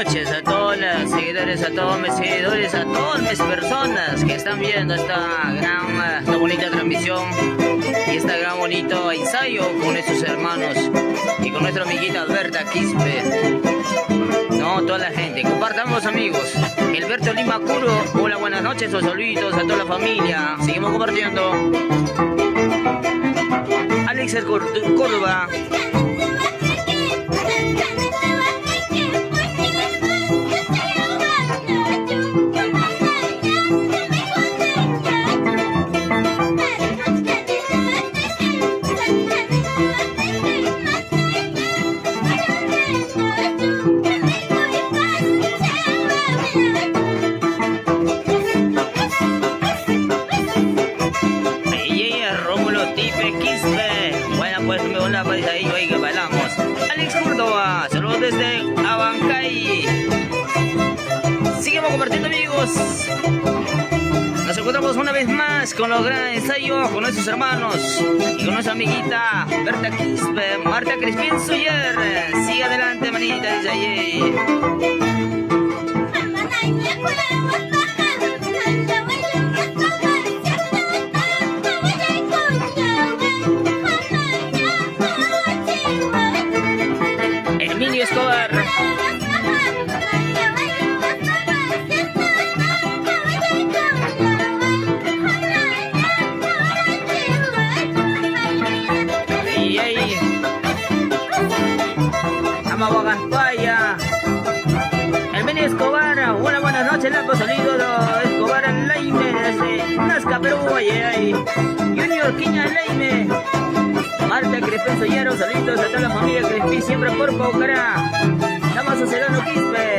noches a todos los seguidores, a todos mis seguidores, a todas mis personas que están viendo esta bonita transmisión y este gran bonito ensayo con nuestros hermanos y con nuestra amiguita Alberta Quispe. No, toda la gente, compartamos amigos. Gilberto Lima Curo, hola, buenas noches, los saluditos a toda la familia. Seguimos compartiendo. Alex Córdoba. Ahí que bailamos. Alex Córdoba, saludos desde Abancay. Seguimos compartiendo amigos. Nos encontramos una vez más con los grandes ensayos, con nuestros hermanos y con nuestra amiguita Berta Quispe, Marta Crispín Suyer. Sigue adelante manita, dice ahí. Emilio Escobar. Y ahí Amahuagaspaya. Emilio Escobar. Hola, buenas noches, Lapo Sonido Escobar Leime desde Nazca, Perú. Ahí Junior Quiña Leime. Marta Crispín Sollero, saluditos a toda la familia Crispín, siempre por Paucará. Estamos Ocedano Quispe.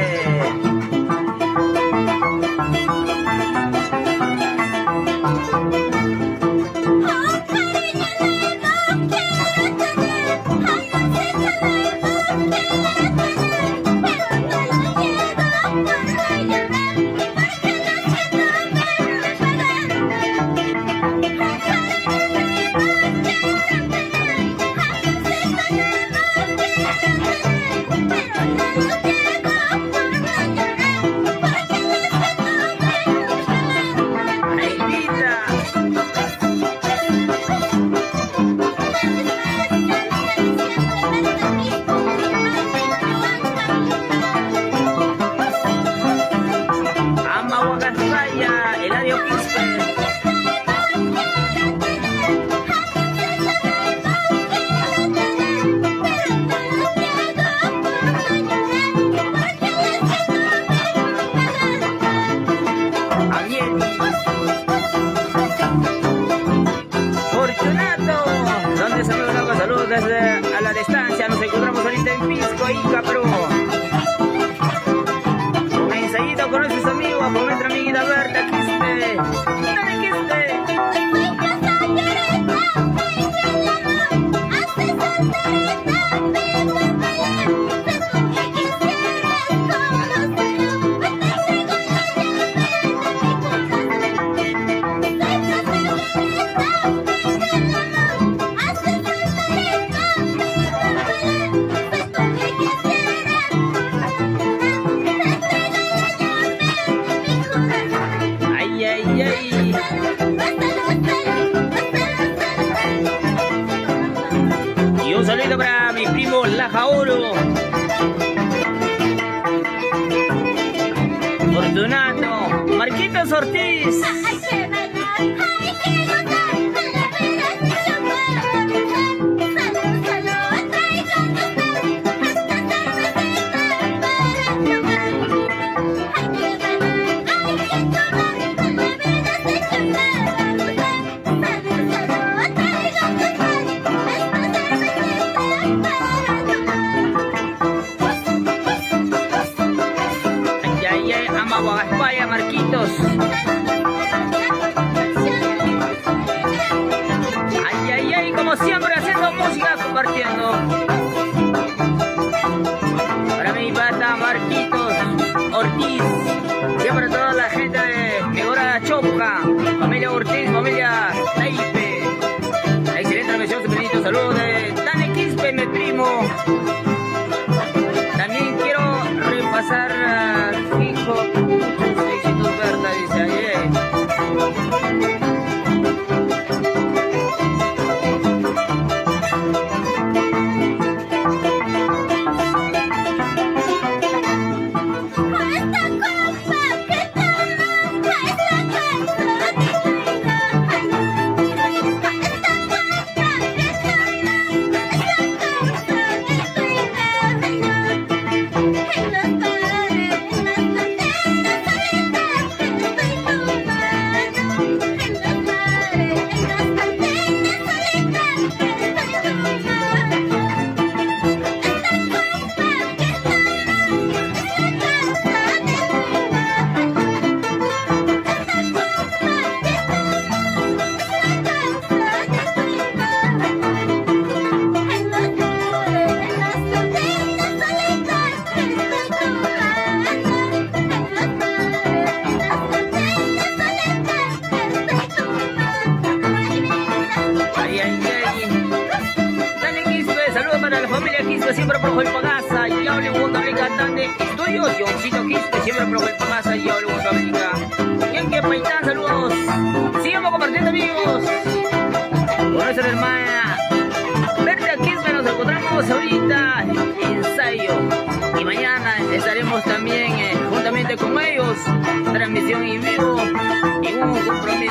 Desde a la distancia nos encontramos ahorita en Pisco, Ica, Perú. Un ensayito con nuestros amigos, con nuestra amiguita Berta Quispe. ¡Dale, Quispe! Y un saludo para mi primo Lajaoro, Fortunato, Marquitos Ortiz. Amahuagaspaya, Marquitos. Ay, ay, ay, como siempre haciendo música, compartiendo. Para mi pata Marquitos Ortiz. Siempre toda la gente de Mejora Choca, familia Ortiz, familia Taipe. Excelente transmisión, super saludos de Dani Quispe, mi primo. También quiero repasar Siempre profe el pagaza y hable un cantante estudios Johncito Quispe siempre profe el pagaza y hable un América. Bien que paitán, saludos. Sigamos compartiendo, amigos. Con nuestra hermana Berta Quispe nos encontramos ahorita en ensayo y mañana estaremos también juntamente con ellos, transmisión en vivo y un compromiso.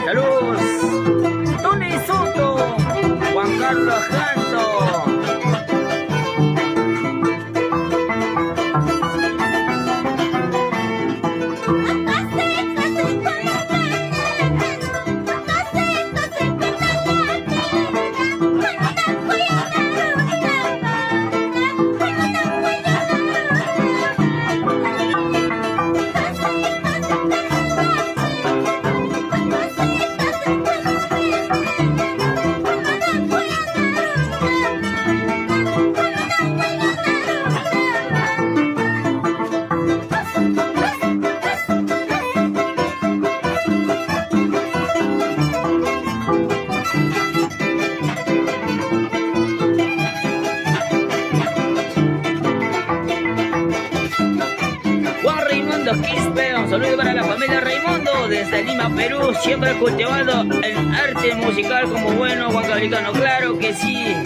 Saludos, Tony Soto, Juan Carlos Janto. Quispe, un saludo para la familia Raimundo desde Lima, Perú, siempre cultivando el arte musical como bueno Juan Cablicano, claro que sí.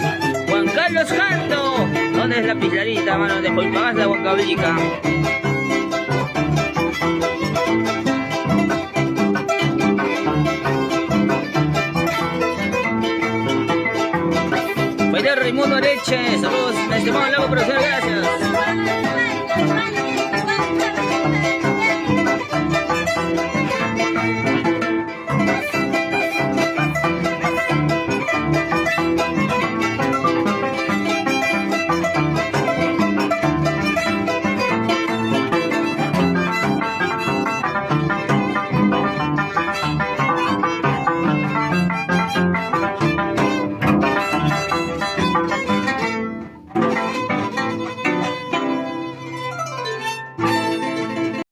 Juan Carlos Janto, ¿dónde es la pizarrita, mano? De Juan Juan Cablica. Raimundo Areche, saludos, mi estimado Lago, profesor, gracias.